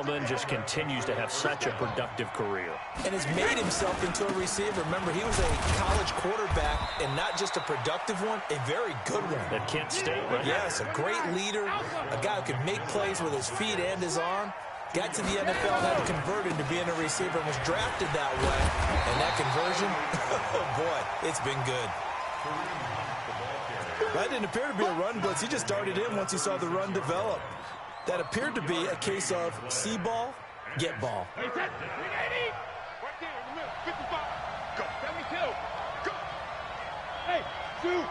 Edelman just continues to have such a productive career. And has made himself into a receiver. Remember, he was a college quarterback, and not just a productive one, a very good one. At Kent State, right? Yes, a great leader, a guy who could make plays with his feet and his arm. Got to the NFL and had to convert into being a receiver and was drafted that way. And that conversion, oh boy, it's been good. That didn't appear to be a run blitz. He just darted in once he saw the run develop. That appeared to be a case of see ball, get ball. Hey, set. 380. Right there in the middle. 55. Go. 72. Go. Hey, shoot.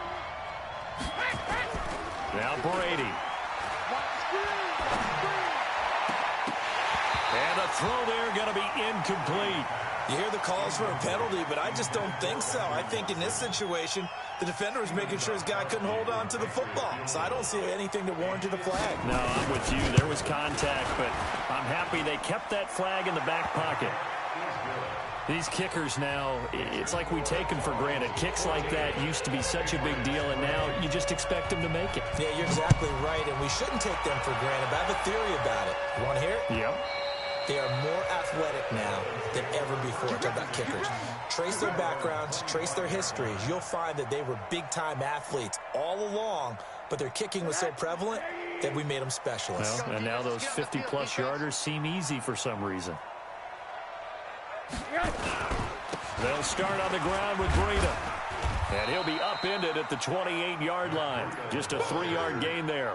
Now Brady. And a throw there going to be incomplete. You hear the calls for a penalty, but I just don't think so. I think in this situation, the defender was making sure his guy couldn't hold on to the football. So I don't see anything to warrant the flag. No, I'm with you. There was contact, but I'm happy they kept that flag in the back pocket. These kickers now, it's like we take them for granted. Kicks like that used to be such a big deal, and now you just expect them to make it. Yeah, you're exactly right, and we shouldn't take them for granted. But I have a theory about it. You want to hear it? Yep. They are more athletic now than ever before. Talk about kickers. Trace their backgrounds, trace their histories. You'll find that they were big-time athletes all along, but their kicking was so prevalent that we made them specialists. Well, and now those 50-plus yarders seem easy for some reason. They'll start on the ground with Breida. And he'll be upended at the 28-yard line. Just a 3-yard gain there.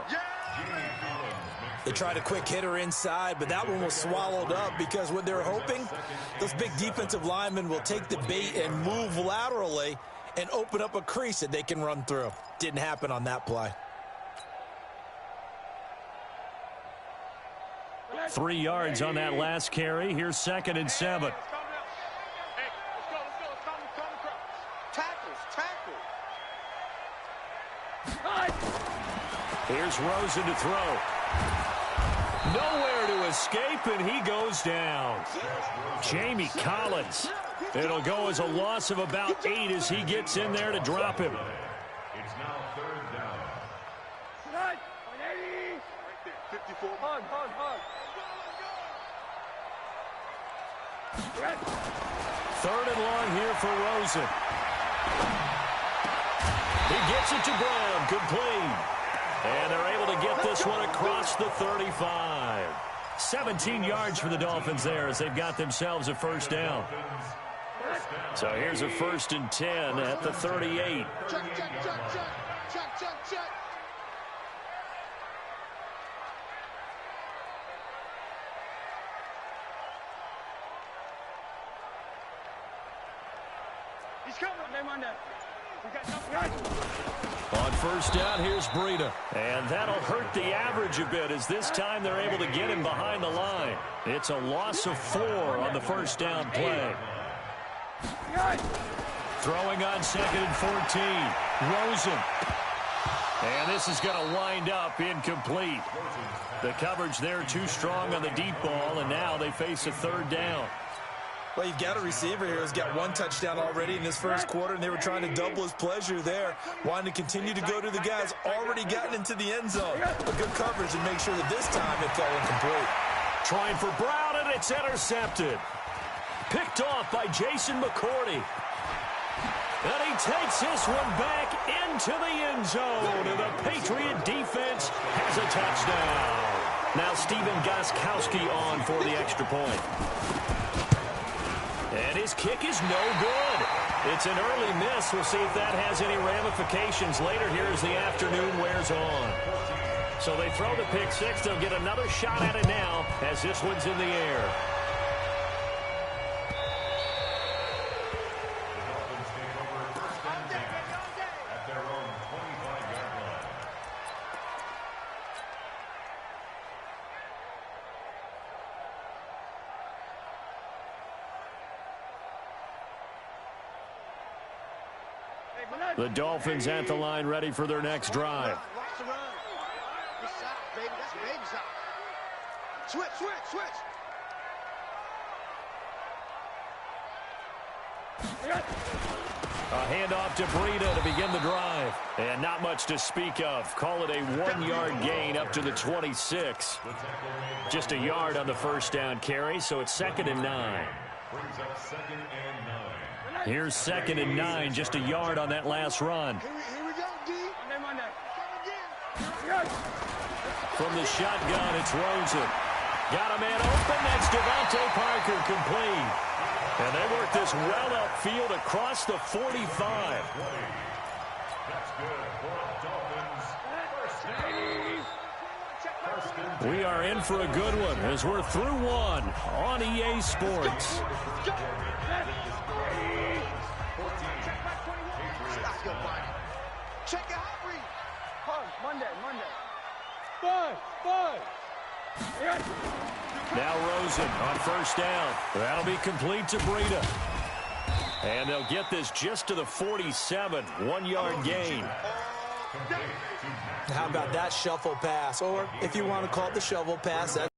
They tried a quick hitter inside, but that one was swallowed up because what they're hoping, those big defensive linemen will take the bait and move laterally and open up a crease that they can run through. Didn't happen on that play. 3 yards on that last carry. Here's 2nd and 7. Here's Rosen to throw. Nowhere to escape, and he goes down. Jamie Collins. It'll go as a loss of about 8 as he gets in there to drop him. It's now 3rd down. 54. Hug. 3rd and long here for Rosen. He gets it to Brown, complete. And they're able to get this one across the 35. 17 yards for the Dolphins there as they've got themselves a 1st down. So here's a 1st and 10 at the 38. Check. He's coming. Name on that. We got something. On 1st down, here's Breida. And that'll hurt the average a bit as this time they're able to get him behind the line. It's a loss of 4 on the 1st down play. Throwing on 2nd and 14. Rosen. And this is going to wind up incomplete. The coverage there too strong on the deep ball, and now they face a 3rd down. Well, you've got a receiver here who's got 1 touchdown already in this 1st quarter, and they were trying to double his pleasure there, wanting to continue to go to the guys already gotten into the end zone. But good coverage and make sure that this time it fell incomplete. Trying for Brown, and it's intercepted. Picked off by Jason McCourty. And he takes this one back into the end zone, and the Patriot defense has a touchdown. Now Stephen Gostkowski on for the extra point. And his kick is no good. It's an early miss. We'll see if that has any ramifications later here as the afternoon wears on. So they throw the pick 6. They'll get another shot at it now as this one's in the air. At their own 25-yard line. The Dolphins at the line ready for their next drive. Watch the run. This side, baby. That's baby side. Switch. A handoff to Breida to begin the drive. And not much to speak of. Call it a 1-yard gain up to the 26. Just a yard on the first down carry, so it's 2nd and 9. Here's 2nd and 9, just a yard on that last run. Here we go, D. Monday. From the shotgun, it's Rosen. Got a man open. That's Devontae Parker complete. And they work this well upfield across the 45. We are in for a good one as we're through one on EA Sports. Check it out, Reed. Monday. 5. Now Rosen on first down. That'll be complete to Breida. And they'll get this just to the 47. 1-yard gain. How about that shuffle pass? Or if you want to call it the shovel pass, that's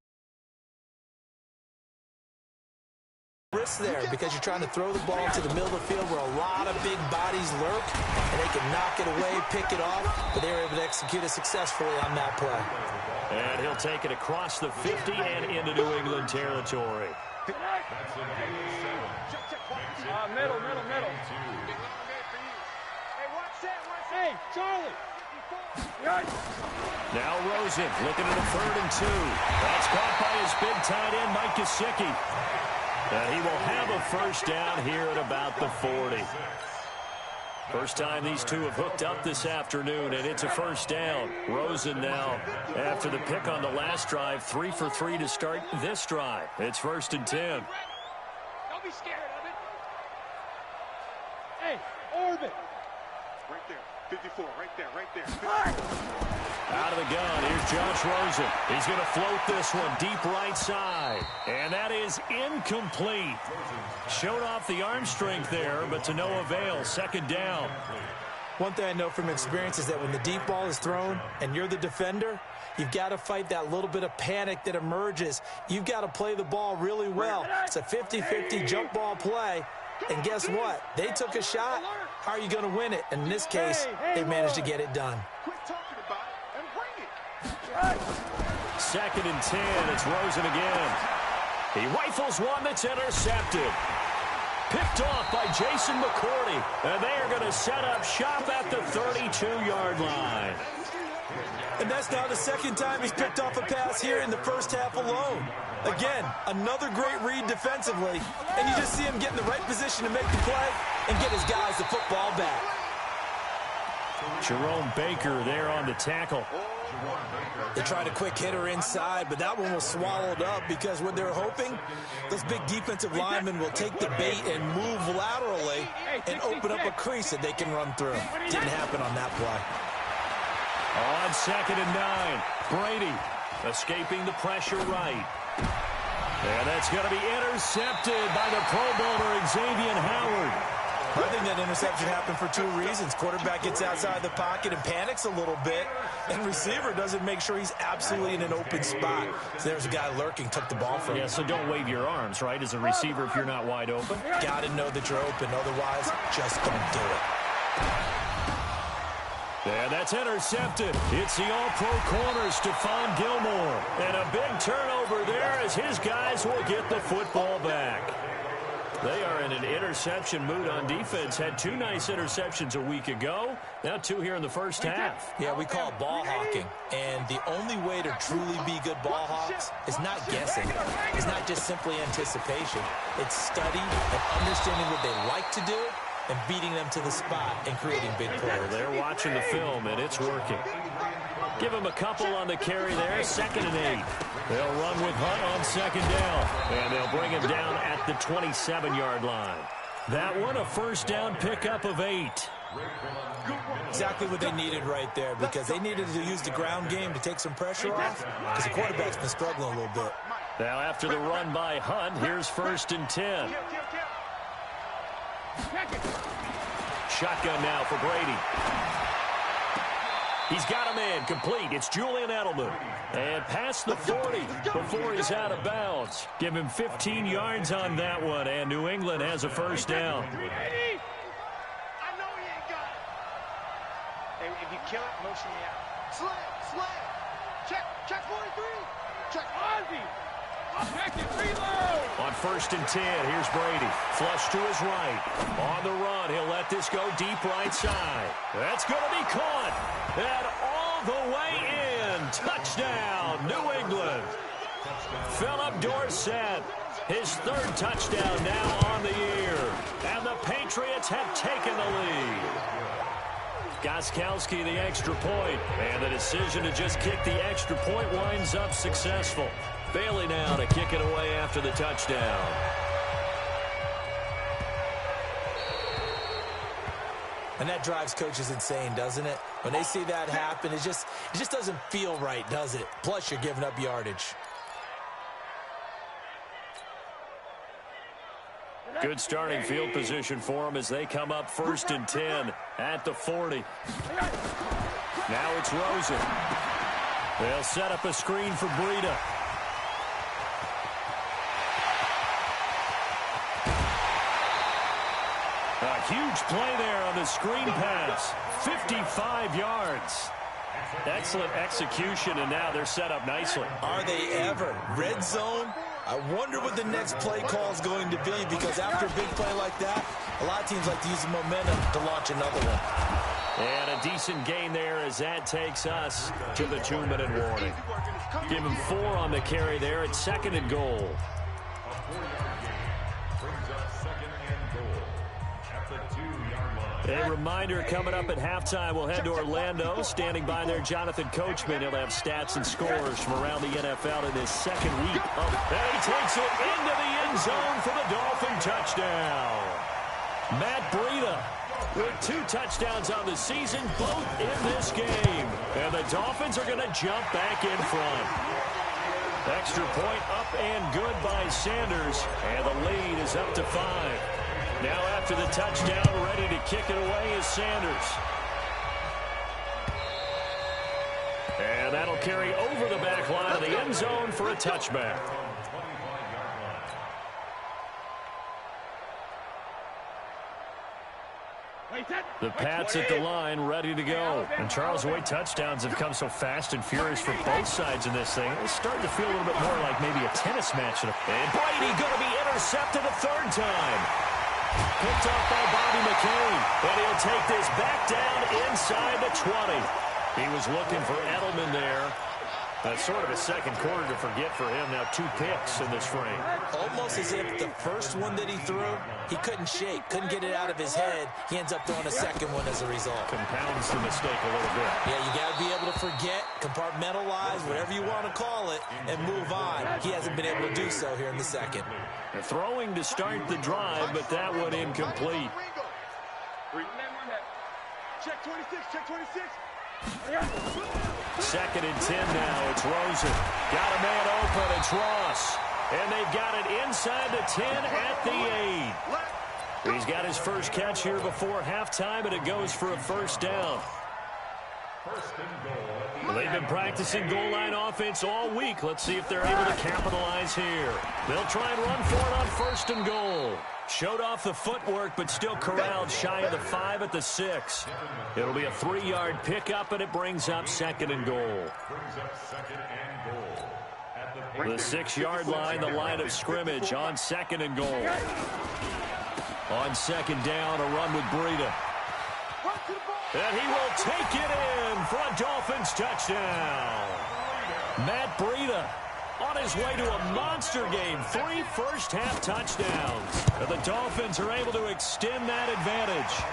risk there because you're trying to throw the ball into the middle of the field where a lot of big bodies lurk, and they can knock it away, pick it off, but they were able to execute it successfully on that play. And he'll take it across the 50 and into New England territory. Middle. Hey, watch that. Hey, Charlie. Now Rosen looking at a 3rd and 2. That's caught by his big tight end, Mike Gesicki. And he will have a first down here at about the 40. First time these two have hooked up this afternoon, and it's a first down. Rosen now, after the pick on the last drive, 3 for 3 to start this drive. It's 1st and 10. Don't be scared of it. Hey, orbit. Right there. 54, right there. Out of the gun, here's Josh Rosen. He's going to float this one deep right side. And that is incomplete. Showed off the arm strength there, but to no avail. 2nd down. One thing I know from experience is that when the deep ball is thrown and you're the defender, you've got to fight that little bit of panic that emerges. You've got to play the ball really well. It's a 50-50 jump ball play. And guess what? They took a shot. How are you going to win it? And in this case, they managed to get it done. Quit talking about it and bring it. 2nd and 10. It's Rosen again. He rifles one that's intercepted. Picked off by Jason McCourty. And they are going to set up shop at the 32-yard line. And that's now the 2nd time he's picked off a pass here in the first half alone. Again, another great read defensively, and you just see him get in the right position to make the play and get his guys the football back. Jerome Baker there on the tackle. They tried a quick hitter inside, but that one was swallowed up because what they're hoping, those big defensive linemen will take the bait and move laterally and open up a crease that they can run through. Didn't happen on that play. On 2nd and 9, Brady escaping the pressure right. And that's going to be intercepted by the Pro Bowler Xavier Howard. I think that interception happened for 2 reasons. Quarterback gets outside the pocket and panics a little bit, and receiver doesn't make sure he's absolutely in an open spot. So there's a guy lurking, took the ball from him. Yeah, so don't wave your arms, right, as a receiver if you're not wide open. Got to know that you're open. Otherwise, just don't do it. And that's intercepted. It's the all-pro corner, Stephon Gilmore. And a big turnover there as his guys will get the football back. They are in an interception mood on defense. Had 2 nice interceptions a week ago. Now 2 here in the first half. Yeah, we call it ball hawking. And the only way to truly be good ball hawks is not guessing. It's not just simply anticipation. It's study and understanding what they like to do and beating them to the spot and creating big plays. Well, they're watching the film, and it's working. Give them a couple on the carry there. 2nd and 8. They'll run with Hunt on 2nd down, and they'll bring him down at the 27-yard line. That one, a first down pickup of 8. Exactly what they needed right there, because they needed to use the ground game to take some pressure off, because the quarterback's been struggling a little bit. Now, after the run by Hunt, here's 1st and 10. Shotgun now for Brady. He's got a man complete. It's Julian Edelman. And past the 40 before he's out of bounds. Give him 15 yards on that one, and New England has a first down. you kill it, motion me out. Slam. Check 43. Check Ozzy. Check it, reload. On 1st and 10, here's Brady. Flush to his right. On the run, he'll let this go deep right side. That's going to be caught. And all the way in. Touchdown, New England. Philip Dorsett, his 3rd touchdown now on the year. And the Patriots have taken the lead. Gostkowski the extra point. And the decision to just kick the extra point winds up successful. Bailey now to kick it away after the touchdown. And that drives coaches insane, doesn't it? When they see that happen, it just doesn't feel right, does it? Plus, you're giving up yardage. Good starting field position for them as they come up 1st and 10 at the 40. Now it's Rosen. They'll set up a screen for Breida. A huge play there on the screen pass. 55 yards. Excellent execution, and now they're set up nicely. Are they ever? Red zone? I wonder what the next play call is going to be, because after a big play like that, a lot of teams like to use the momentum to launch another one. And a decent gain there as that takes us to the 2-minute warning. Give him 4 on the carry there at 2nd and goal. A reminder coming up at halftime, we'll head to Orlando. Standing by there, Jonathan Coachman. He'll have stats and scores from around the NFL in his 2nd week. And he takes it into the end zone for the Dolphin touchdown. Matt Breida with 2 touchdowns on the season, both in this game. And the Dolphins are going to jump back in front. Extra point up and good by Sanders. And the lead is up to 5. Now after the touchdown, ready to kick it away is Sanders. And that'll carry over the back line of the end zone for a touchback. The Pats at the line, ready to go. And Charles, the way touchdowns have come so fast and furious for both sides in this thing, it's starting to feel a little bit more like maybe a tennis match. And Brady going to be intercepted a 3rd time. Picked off by Bobby McCain. And he'll take this back down inside the 20. He was looking for Edelman there. That's sort of a second quarter to forget for him. Now 2 picks in this frame. Almost as if the first one that he threw, he couldn't shake, couldn't get it out of his head. He ends up throwing a second one as a result. Compounds the mistake a little bit. Yeah, you got to be able to forget, compartmentalize, whatever you want to call it, and move on. He hasn't been able to do so here in the 2nd. They're throwing to start the drive, but that one incomplete. Check 26, check 26. 2nd and 10 now. It's Rosen. Got a man open. It's Ross. And they've got it inside the 10 at the 8. He's got his first catch here before halftime, and it goes for a 1st down. Well, they've been practicing goal line offense all week. Let's see if they're able to capitalize here. They'll try and run for it on 1st and goal. Showed off the footwork, but still corralled shy of the 5 at the 6. It'll be a 3-yard pickup, and it brings up 2nd and goal. The 6-yard line, the line of scrimmage on 2nd and goal. On 2nd down, a run with Breida. And he will take it in for a Dolphins touchdown. Matt Breida on his way to a monster game. 3 first-half touchdowns. And the Dolphins are able to extend that advantage.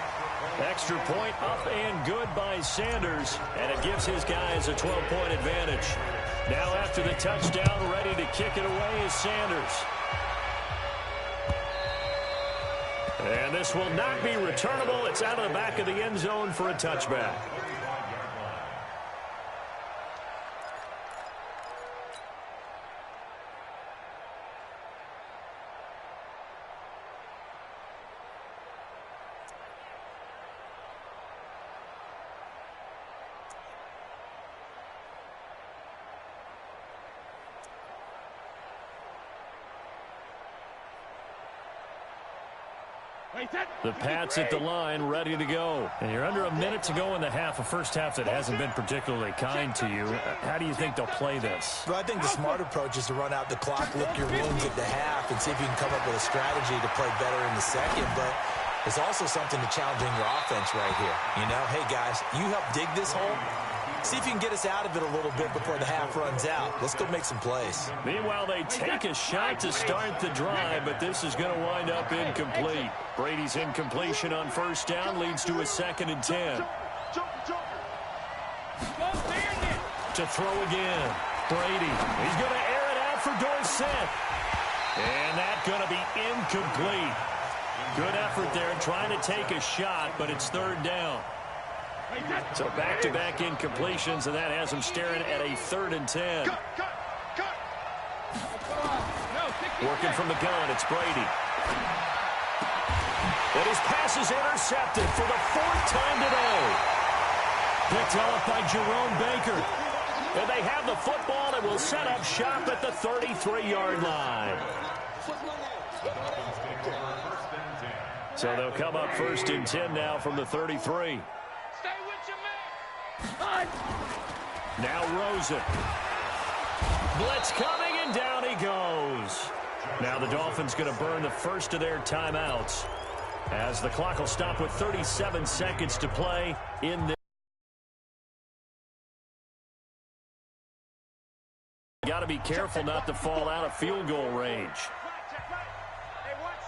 Extra point up and good by Sanders. And it gives his guys a 12-point advantage. Now after the touchdown, ready to kick it away is Sanders. And this will not be returnable. It's out of the back of the end zone for a touchback. The Pats at the line, ready to go. And you're under a minute to go in the half, a first half that hasn't been particularly kind to you. How do you think they'll play this? Well, I think the smart approach is to run out the clock, lick your wounds at the half, and see if you can come up with a strategy to play better in the second. But there's also something to challenging your offense right here. You know, hey, guys, you help dig this hole. See if you can get us out of it a little bit before the half runs out. Let's go make some plays. Meanwhile, they take a shot to start the drive, but this is going to wind up incomplete. Brady's incompletion on first down leads to a 2nd and 10. To throw again. Brady. He's going to air it out for Dorsett. And that's going to be incomplete. Good effort there trying to take a shot, but it's 3rd down. So back-to-back incompletions, and that has him staring at a 3rd and 10. Working from the gun, it's Brady. And his pass is intercepted for the 4th time today. Picked off by Jerome Baker. And they have the football and will set up shop at the 33-yard line. So they'll come up 1st and 10 now from the 33. Now Rosen. Blitz coming, and down he goes. Now the Dolphins going to burn the first of their timeouts as the clock will stop with 37 seconds to play in this. Got to be careful not to fall out of field goal range.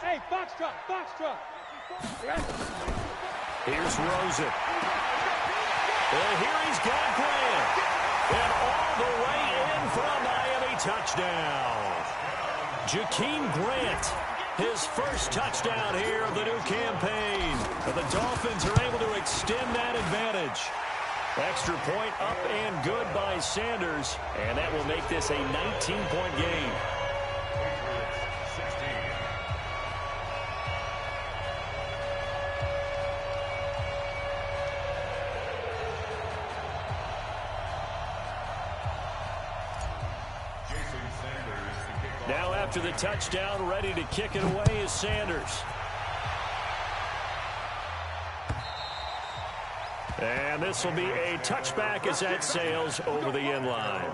Hey, box truck, box truck. Here's Rosen. And here he's got Grant. And all the way in for a Miami touchdown. Jakeem Grant, his first touchdown here of the new campaign. And the Dolphins are able to extend that advantage. Extra point up and good by Sanders. And that will make this a 19-point game. Now after the touchdown, ready to kick it away is Sanders. And this will be a touchback as that sails over the end line.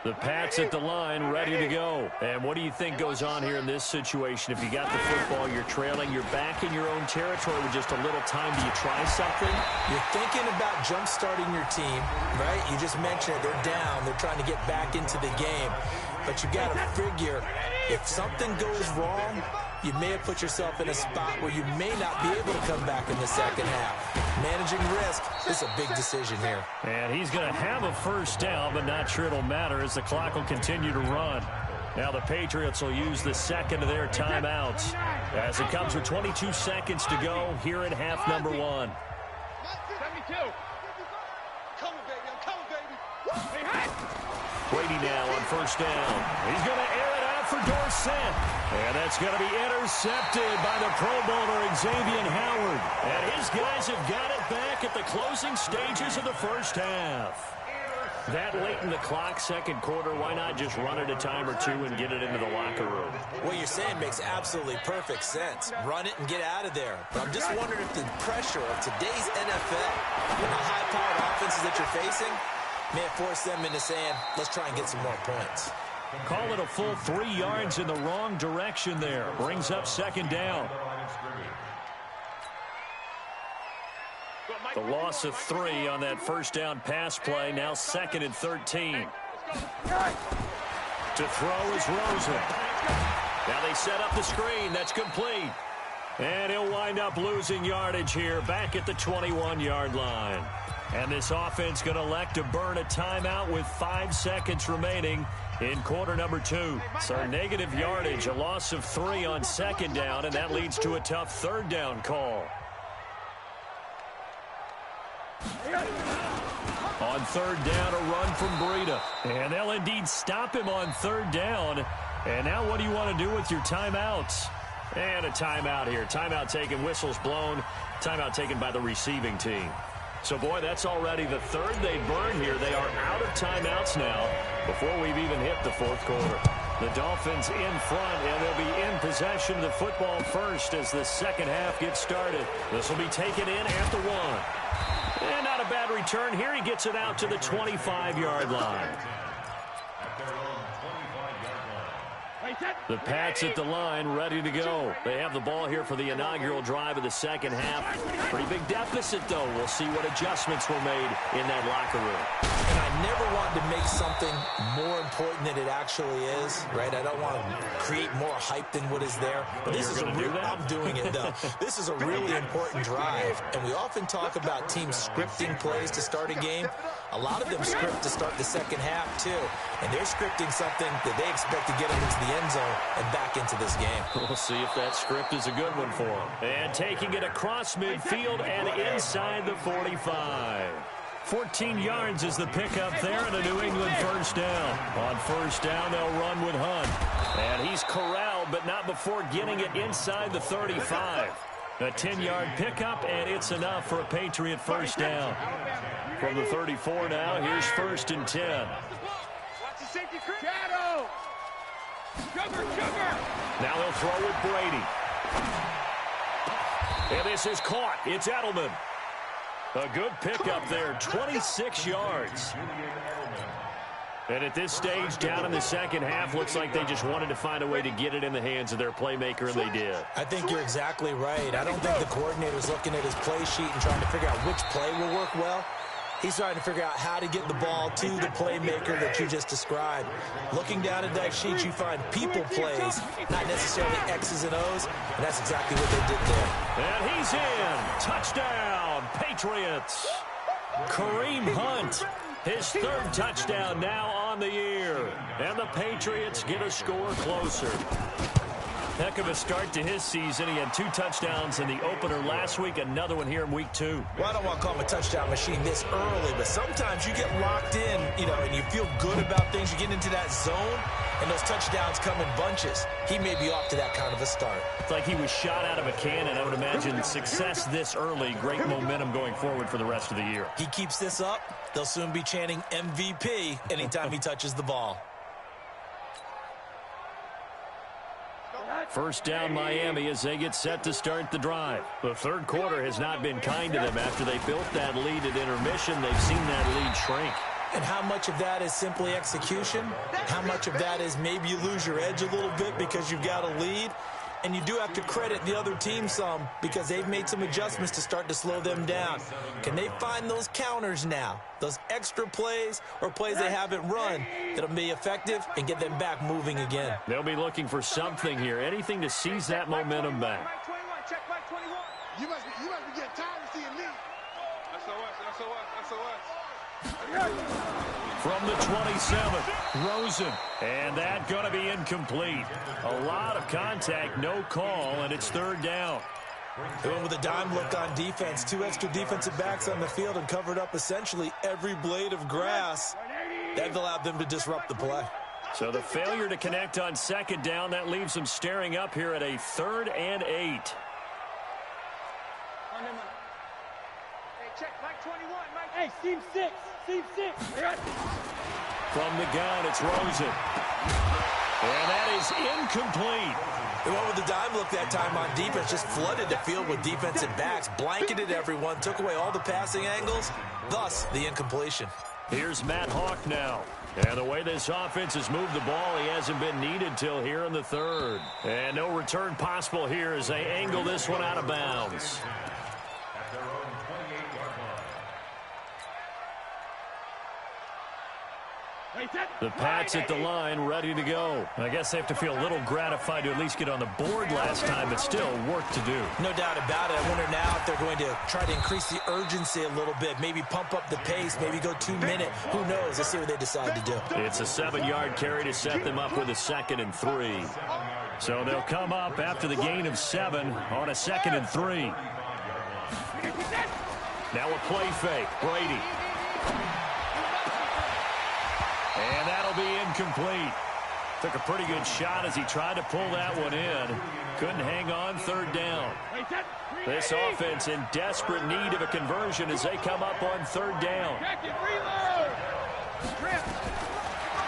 The Pats at the line, ready to go. And what do you think goes on here in this situation? If you got the football, you're trailing, you're back in your own territory with just a little time. Do you try something? You're thinking about jump-starting your team, right? You just mentioned it. They're down. They're trying to get back into the game. But you got to figure, if something goes wrong, you may have put yourself in a spot where you may not be able to come back in the second half. Managing risk is a big decision here. And he's going to have a first down, but not sure it'll matter as the clock will continue to run. Now the Patriots will use the second of their timeouts as it comes with 22 seconds to go here in half number 1. 72. Coming, baby. I'm coming, baby. Hey, Brady now on first down. He's going to air it out for Dorsett. And that's going to be intercepted by the Pro Bowler Xavier Howard. And his guys have got it back at the closing stages of the first half. That late in the clock, second quarter, why not just run it a time or two and get it into the locker room? What you're saying makes absolutely perfect sense. Run it and get out of there. But I'm just wondering if the pressure of today's NFL and the high-powered offenses that you're facing may have forced them into saying, let's try and get some more points. Call it a full 3 yards in the wrong direction there. Brings up second down. The loss of 3 on that first down pass play. Now 2nd and 13. To throw is Rosen. Now they set up the screen. That's complete. And he'll wind up losing yardage here back at the 21-yard line. And this offense going to elect to burn a timeout with 5 seconds remaining in quarter number 2. So negative yardage, a loss of 3 on second down, and that leads to a tough third down call. On third down, a run from Breida. And they'll indeed stop him on third down. And now what do you want to do with your timeouts? And a timeout here. Timeout taken, whistles blown. Timeout taken by the receiving team. So, boy, that's already the third they burn here. They are out of timeouts now before we've even hit the fourth quarter. The Dolphins in front, and they'll be in possession of the football first as the second half gets started. This will be taken in at the 1. And not a bad return here. He gets it out to the 25-yard line. The Pats at the line, ready to go. They have the ball here for the inaugural drive of the second half. Pretty big deficit, though. We'll see what adjustments were made in that locker room. And I never wanted to make something more important than it actually is, right? I don't want to create more hype than what is there. But this is I'm doing it, though. This is a really important drive. And we often talk about teams scripting plays to start a game. A lot of them script to start the second half, too. And they're scripting something that they expect to get them into the end zone and back into this game. We'll see if that script is a good one for them. And taking it across midfield and inside the 45. 14 yards is the pickup there and a New England first down. On first down, they'll run with Hunt. And he's corralled, but not before getting it inside the 35. A 10-yard pickup, and it's enough for a Patriot first down. From the 34 now, here's first and 10. Shadow! Sugar! Now they'll throw with Brady. And this is caught. It's Edelman. A good pickup there, 26 yards. And at this stage, down in the second half, looks like they just wanted to find a way to get it in the hands of their playmaker, and they did. I think you're exactly right. I don't think the coordinator's looking at his play sheet and trying to figure out which play will work well. He's trying to figure out how to get the ball to the playmaker that you just described. Looking down at that sheet, you find people plays, not necessarily X's and O's, and that's exactly what they did there. And he's in. Touchdown, Patriots. Kareem Hunt, his third touchdown now on the year. And the Patriots get a score closer. Heck of a start to his season. He had 2 touchdowns in the opener last week, another one here in week 2. Well, I don't want to call him a touchdown machine this early, but sometimes you get locked in, and you feel good about things. You get into that zone, and those touchdowns come in bunches. He may be off to that kind of a start. It's like he was shot out of a cannon. I would imagine success this early, great momentum going forward for the rest of the year. He keeps this up, they'll soon be chanting MVP anytime he touches the ball. First down Miami as they get set to start the drive. The third quarter has not been kind to them. After they built that lead at intermission, they've seen that lead shrink. And how much of that is simply execution? How much of that is maybe you lose your edge a little bit because you've got a lead? And you do have to credit the other team some because they've made some adjustments to start to slow them down. Can they find those counters now, those extra plays or plays they haven't run that'll be effective and get them back moving again? They'll be looking for something here, anything to seize that momentum back. You must be getting tired of seeing me. From the 27, Rosen. And that going to be incomplete. A lot of contact, no call, and it's third down. They went with a dime look on defense. 2 extra defensive backs on the field and covered up essentially every blade of grass. That allowed them to disrupt the play. So the failure to connect on second down, that leaves them staring up here at a 3rd and 8. Hey, check Mike 21, Mike. Hey, Steve 6. From the gun, it's Rosen. And that is incomplete. They went with the dime look that time on defense, just flooded the field with defensive backs, blanketed everyone, took away all the passing angles, thus the incompletion. Here's Matt Hawk now. And the way this offense has moved the ball, he hasn't been needed till here in the 3rd. And no return possible here as they angle this one out of bounds. The Pats at the line, ready to go. I guess they have to feel a little gratified to at least get on the board last time, but still work to do. No doubt about it. I wonder now if they're going to try to increase the urgency a little bit, maybe pump up the pace, maybe go 2-minute. Who knows? Let's see what they decide to do. It's a 7-yard carry to set them up with a 2nd and 3. So they'll come up after the gain of 7 on a 2nd and 3. Now a play fake. Brady. And that'll be incomplete. Took a pretty good shot as he tried to pull that one in. Couldn't hang on, third down. This offense in desperate need of a conversion as they come up on third down.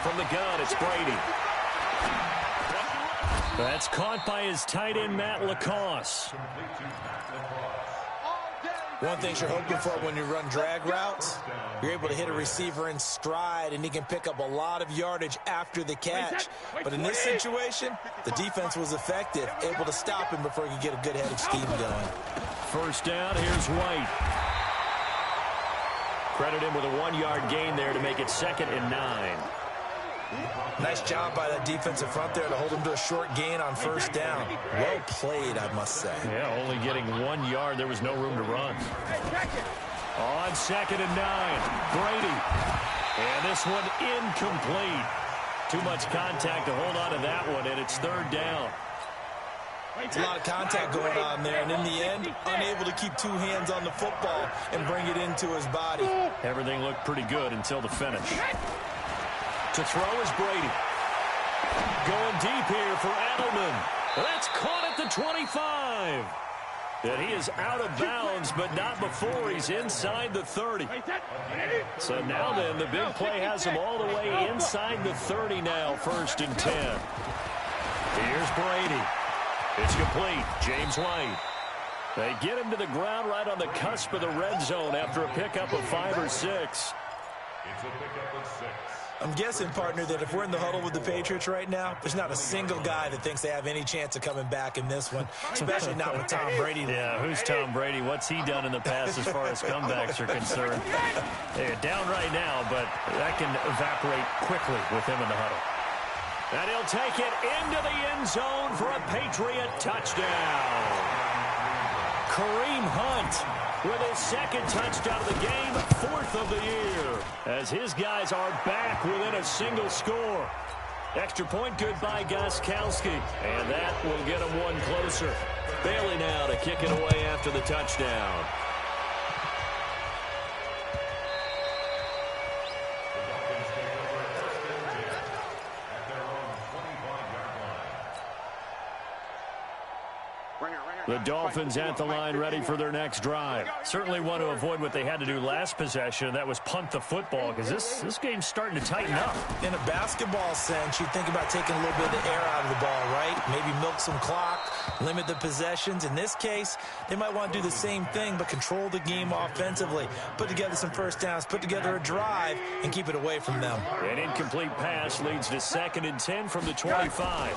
From the gun, it's Brady. That's caught by his tight end, Matt Lacoste. One thing you're hoping for when you run drag routes, you're able to hit a receiver in stride, and he can pick up a lot of yardage after the catch. But in this situation, the defense was effective, able to stop him before he could get a good head of steam going. First down, here's White. Credit him with a 1-yard gain there to make it 2nd and 9. Nice job by that defensive front there to hold him to a short gain on first down. Well played, I must say. Yeah, only getting 1 yard. There was no room to run. On 2nd and 9, Brady. And this one incomplete. Too much contact to hold on to that one, and it's 3rd down. It's a lot of contact going on there, and in the end, unable to keep 2 hands on the football and bring it into his body. Everything looked pretty good until the finish. To throw is Brady. Going deep here for Edelman. That's caught at the 25. And he is out of bounds, but not before he's inside the 30. So now then, the big play has him all the way inside the 30 now, 1st and 10. Here's Brady. It's complete. James White. They get him to the ground right on the cusp of the red zone after a pickup of 5 or 6. It's a pickup of 6. I'm guessing, partner, that if we're in the huddle with the Patriots right now, there's not a single guy that thinks they have any chance of coming back in this one, especially not with Tom Brady. Yeah, who's Tom Brady? What's he done in the past as far as comebacks are concerned? They're down right now, but that can evaporate quickly with him in the huddle. And he'll take it into the end zone for a Patriot touchdown. Kareem Hunt with his 2nd touchdown of the game, 4th of the year, as his guys are back within a single score. Extra point good by Gostkowski, and that will get him one closer. Bailey now to kick it away after the touchdown. The Dolphins at the line ready for their next drive. Certainly want to avoid what they had to do last possession. That was punt the football, because this game's starting to tighten up. In a basketball sense, you think about taking a little bit of the air out of the ball, right? Maybe milk some clock, limit the possessions. In this case, they might want to do the same thing, but control the game offensively. Put together some first downs, put together a drive, and keep it away from them. An incomplete pass leads to 2nd and 10 from the 25.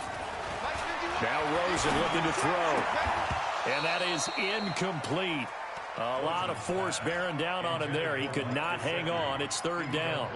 Now Rosen looking to throw. And that is incomplete. A lot of force bearing down on him there. He could not hang on. It's 3rd down.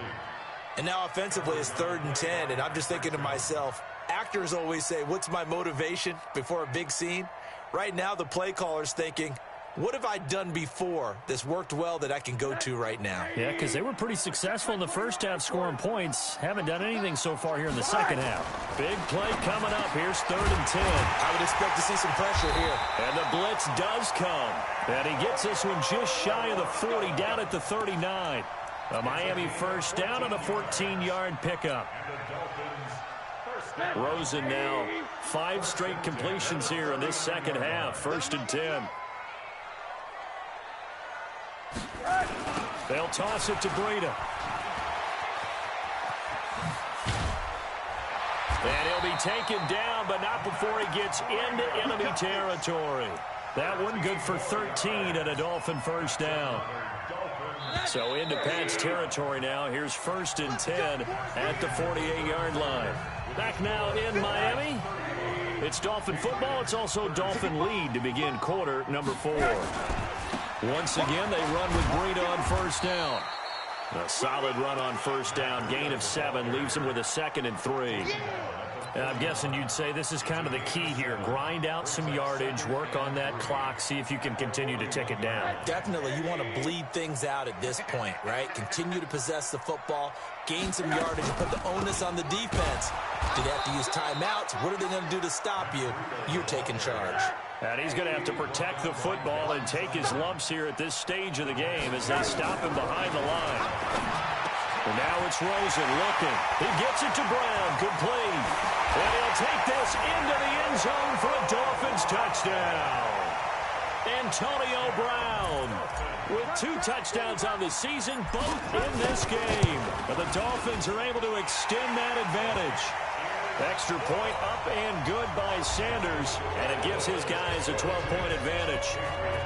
And now offensively it's 3rd and 10. And I'm just thinking to myself, actors always say, what's my motivation before a big scene? Right now the play caller's thinking, what have I done before that's worked well that I can go to right now? Yeah, because they were pretty successful in the first half scoring points. Haven't done anything so far here in the second half. Big play coming up. Here's 3rd and 10. I would expect to see some pressure here. And the blitz does come. And he gets this one just shy of the 40, down at the 39. A Miami first down on a 14-yard pickup. Rosen now 5 straight completions here in this second half. 1st and 10. They'll toss it to Breida. And he'll be taken down, but not before he gets into enemy territory. That one good for 13 and a Dolphin first down. So into Pat's territory now. Here's 1st and 10 at the 48-yard line. Back now in Miami. It's Dolphin football. It's also Dolphin lead to begin quarter number 4. Once again, they run with Breida on first down. A solid run on first down. Gain of 7 leaves him with a 2nd and 3. And I'm guessing you'd say this is kind of the key here. Grind out some yardage, work on that clock, see if you can continue to tick it down. Definitely, you want to bleed things out at this point, right? Continue to possess the football, gain some yardage, and put the onus on the defense. Do they have to use timeouts? What are they going to do to stop you? You're taking charge. And he's going to have to protect the football and take his lumps here at this stage of the game as they stop him behind the line. And now it's Rosen looking. He gets it to Brown. Complete. And he'll take this into the end zone for a Dolphins touchdown. Antonio Brown with 2 touchdowns on the season, both in this game. But the Dolphins are able to extend that advantage. Extra point up and good by Sanders, and it gives his guys a 12-point advantage.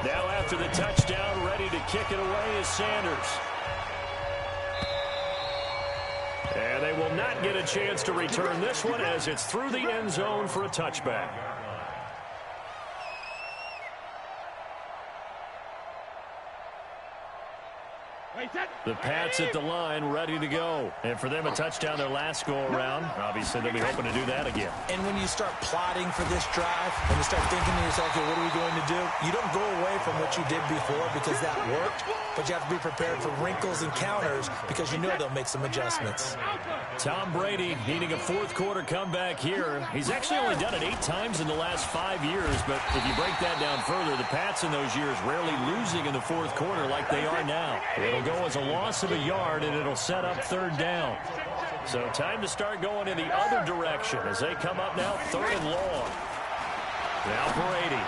Now after the touchdown, ready to kick it away is Sanders. And they will not get a chance to return this one as it's through the end zone for a touchback. The Pats at the line, ready to go. And for them, a touchdown their last go-around. Obviously, they'll be hoping to do that again. And when you start plotting for this drive, when you start thinking to yourself, okay, what are we going to do? You don't go away from what you did before because that worked, but you have to be prepared for wrinkles and counters because you know they'll make some adjustments. Tom Brady needing a fourth-quarter comeback here. He's actually only done it 8 times in the last 5 years, but if you break that down further, the Pats in those years rarely losing in the fourth quarter like they are now. It'll go as a loss of a yard, and it'll set up 3rd down. So time to start going in the other direction as they come up now 3rd and long. Now Brady.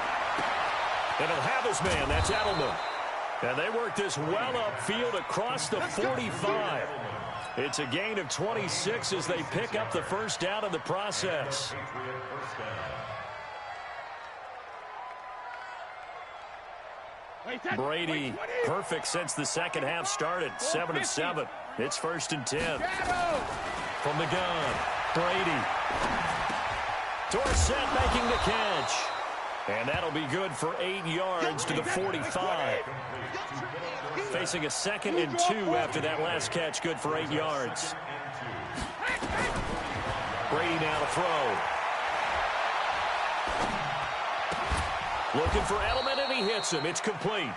And he'll have his man. That's Edelman. And they work this well upfield across the 45. It's a gain of 26 as they pick up the first down in the process. Brady, perfect since the second half started. 7 of 7. It's 1st and 10. From the gun, Brady. Dorsett making the catch. And that'll be good for 8 yards to the 45. Facing a 2nd and 2 after that last catch, good for 8 yards. Brady now to throw. Looking for Edelman, and he hits him. It's complete.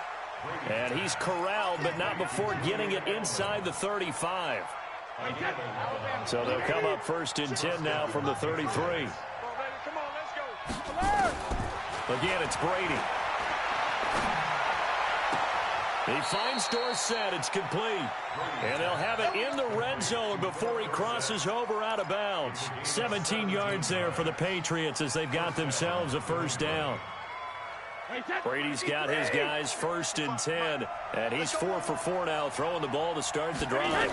And he's corralled, but not before getting it inside the 35. So they'll come up 1st and 10 now from the 33. Again, it's Brady. He finds Dorsett. It's complete. And they'll have it in the red zone before he crosses over out of bounds. 17 yards there for the Patriots as they've got themselves a first down. Brady's got his guys 1st and 10. And he's 4 for 4 now, throwing the ball to start the drive.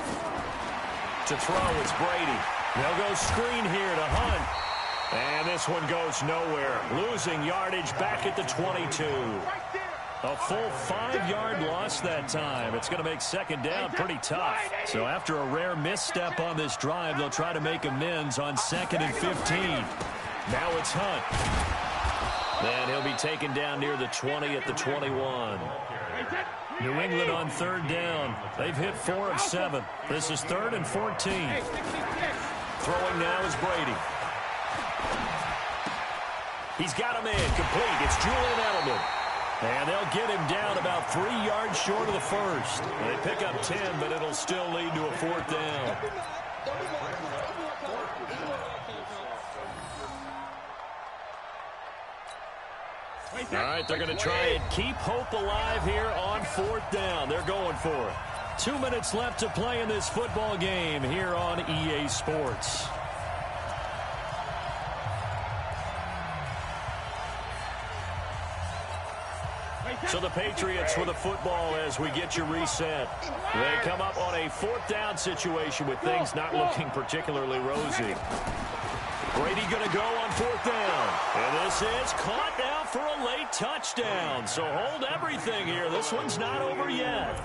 To throw, it's Brady. They'll go screen here to Hunt. And this one goes nowhere. Losing yardage back at the 22. A full 5-yard loss that time. It's going to make 2nd down pretty tough. So after a rare misstep on this drive, they'll try to make amends on 2nd and 15. Now it's Hunt. And he'll be taken down near the 20 at the 21. New England on 3rd down. They've hit 4 of 7. This is 3rd and 14. Throwing now is Brady. He's got a man complete. It's Julian Edelman. And they'll get him down about 3 yards short of the first. They pick up 10, but it'll still lead to a 4th down. All right, they're going to try and keep hope alive here on 4th down. They're going for it. 2 minutes left to play in this football game here on EA Sports. So the Patriots with the football as we get you reset. They come up on a 4th down situation with things not looking particularly rosy. Brady going to go on 4th down. And this is caught now for a late touchdown. So hold everything here. This one's not over yet.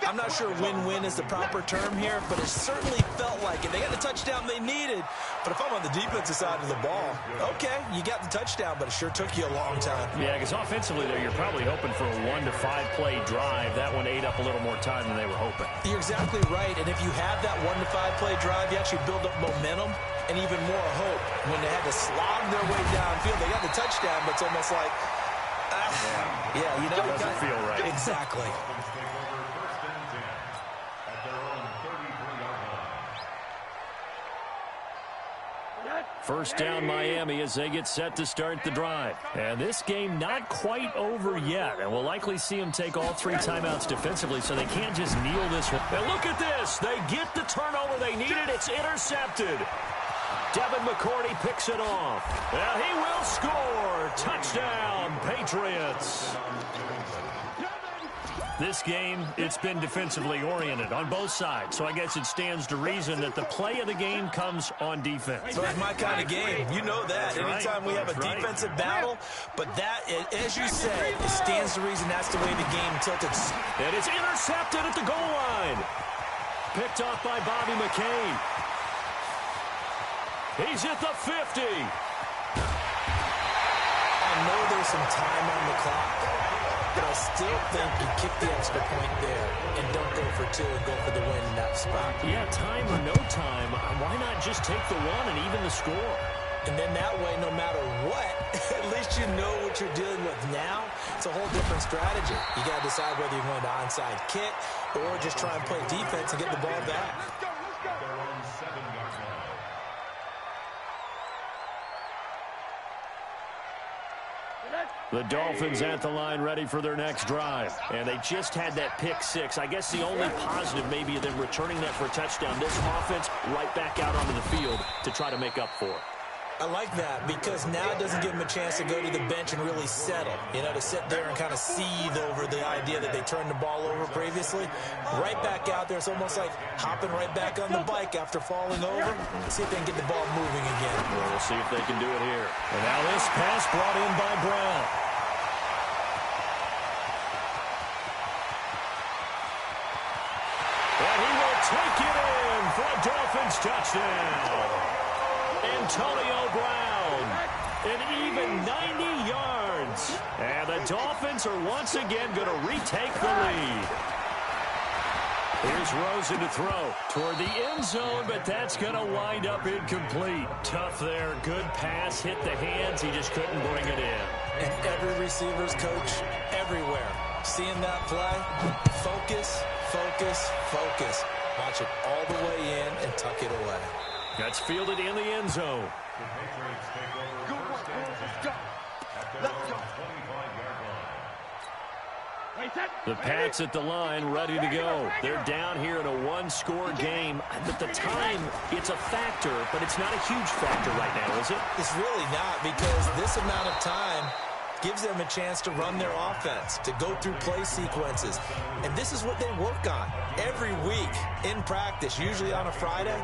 I'm not sure win-win is the proper term here, but it certainly felt like it. They got the touchdown they needed, but if I'm on the defensive side of the ball, okay, you got the touchdown, but it sure took you a long time. Yeah, because offensively there, you're probably hoping for a 1 to 5 play drive. That one ate up a little more time than they were hoping. You're exactly right, and if you have that 1 to 5 play drive, you actually build up momentum and even more hope. When they had to slog their way downfield, they got the touchdown, but it's almost like, yeah, you know. It doesn't feel right. Exactly. First down Miami as they get set to start the drive. And this game not quite over yet. And we'll likely see them take all 3 timeouts defensively, so they can't just kneel this one. And look at this. They get the turnover they needed. It's intercepted. Devin McCourty picks it off. Well, he will score. Touchdown, Patriots. This game, it's been defensively oriented on both sides, so I guess it stands to reason that the play of the game comes on defense. So it's my kind of game. You know that. That's Anytime right. we have a defensive battle, but that, as you said, it stands to reason that's the way the game tilted. And it's intercepted at the goal line. Picked off by Bobby McCain. He's at the 50. I know there's some time on the clock, but I still think you kick the extra point there and don't go for 2 and go for the win in that spot. Yeah, time or no time, why not just take the 1 and even the score? And then that way, no matter what, at least you know what you're dealing with now. It's a whole different strategy. You got to decide whether you're going to onside kick or just try and play defense and get the ball back. Let's go, let's go. Their own 7-yard line. The Dolphins at the line ready for their next drive. And they just had that pick 6. I guess the only positive maybe of them returning that for a touchdown. This offense right back out onto the field to try to make up for it. I like that because now it doesn't give them a chance to go to the bench and really settle. You know, to sit there and kind of seethe over the idea that they turned the ball over previously. Right back out there. It's almost like hopping right back on the bike after falling over. See if they can get the ball moving again. Well, we'll see if they can do it here. And now this pass brought in by Brown. And he will take it in for a Dolphins touchdown. Antonio Brown, an even 90 yards. And the Dolphins are once again going to retake the lead. Here's Rosen to throw toward the end zone, but that's going to wind up incomplete. Tough there. Good pass. Hit the hands. He just couldn't bring it in. And every receiver's coach everywhere. Seeing that play, focus, focus, focus. Watch it all the way in and tuck it away. That's fielded in the end zone. The Patriots take over Good work, first down boys. Let's go. at their Let's own go. 25-yard line. Wait, set. The Pats at the line, ready to go. They're down here in a 1-score game. But the time, it's a factor, but it's not a huge factor right now, is it? It's really not, because this amount of time gives them a chance to run their offense, to go through play sequences. And this is what they work on every week in practice, usually on a Friday.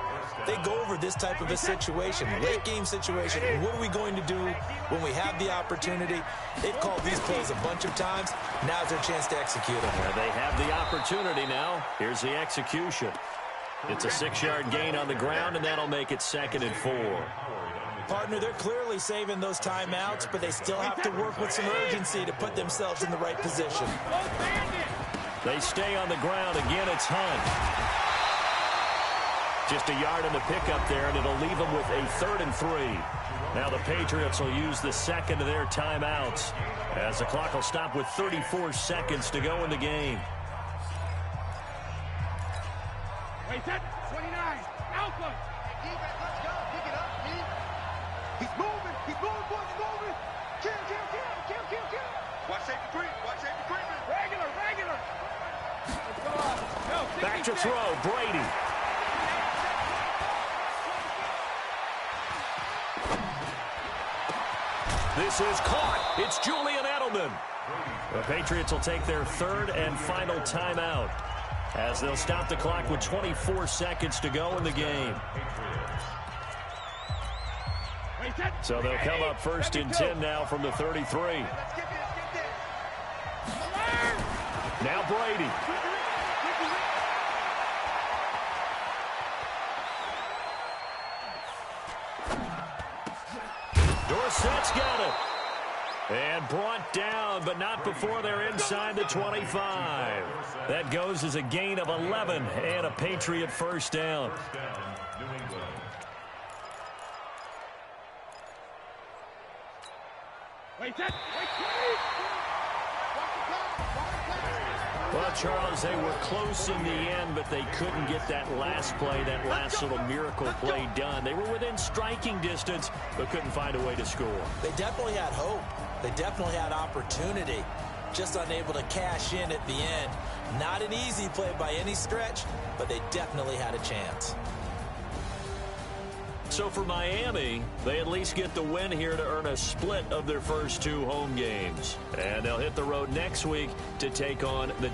They go over this type of a situation, late game situation. What are we going to do when we have the opportunity? They've called these plays a bunch of times. Now's their chance to execute them. They have the opportunity now. Here's the execution. It's a 6-yard gain on the ground, and that'll make it 2nd and 4. Partner, they're clearly saving those timeouts, but they still have to work with some urgency to put themselves in the right position. They stay on the ground. Again, it's Hunt. Just a yard on the pickup there, and it'll leave them with a 3rd and 3. Now the Patriots will use the second of their timeouts as the clock will stop with 34 seconds to go in the game. Wait, set. 29. Alpha. Defense, let's go. Pick it up, man. He's moving. He's moving, boys. He's moving. Kill, kill, kill, kill, kill, kill. Watch safety three. Watch safety three, man. Regular, regular. Let's go up. No, Back to throw, Brady. This is caught. It's Julian Edelman. The Patriots will take their 3rd and final timeout as they'll stop the clock with 24 seconds to go in the game. So they'll come up 1st and 10 now from the 33. Now Brady. Dorsett's got it. And brought down, but not before they're inside the 25. That goes as a gain of 11 and a Patriot 1st down. New England. Wait, set. Wait, please. Watch the clock. Watch the clock. Well, Charles, they were close in the end, but they couldn't get that last play, that last little miracle play done. They were within striking distance, but couldn't find a way to score. They definitely had hope. They definitely had opportunity. Just unable to cash in at the end. Not an easy play by any stretch, but they definitely had a chance. So for Miami, they at least get the win here to earn a split of their first 2 home games. And they'll hit the road next week to take on the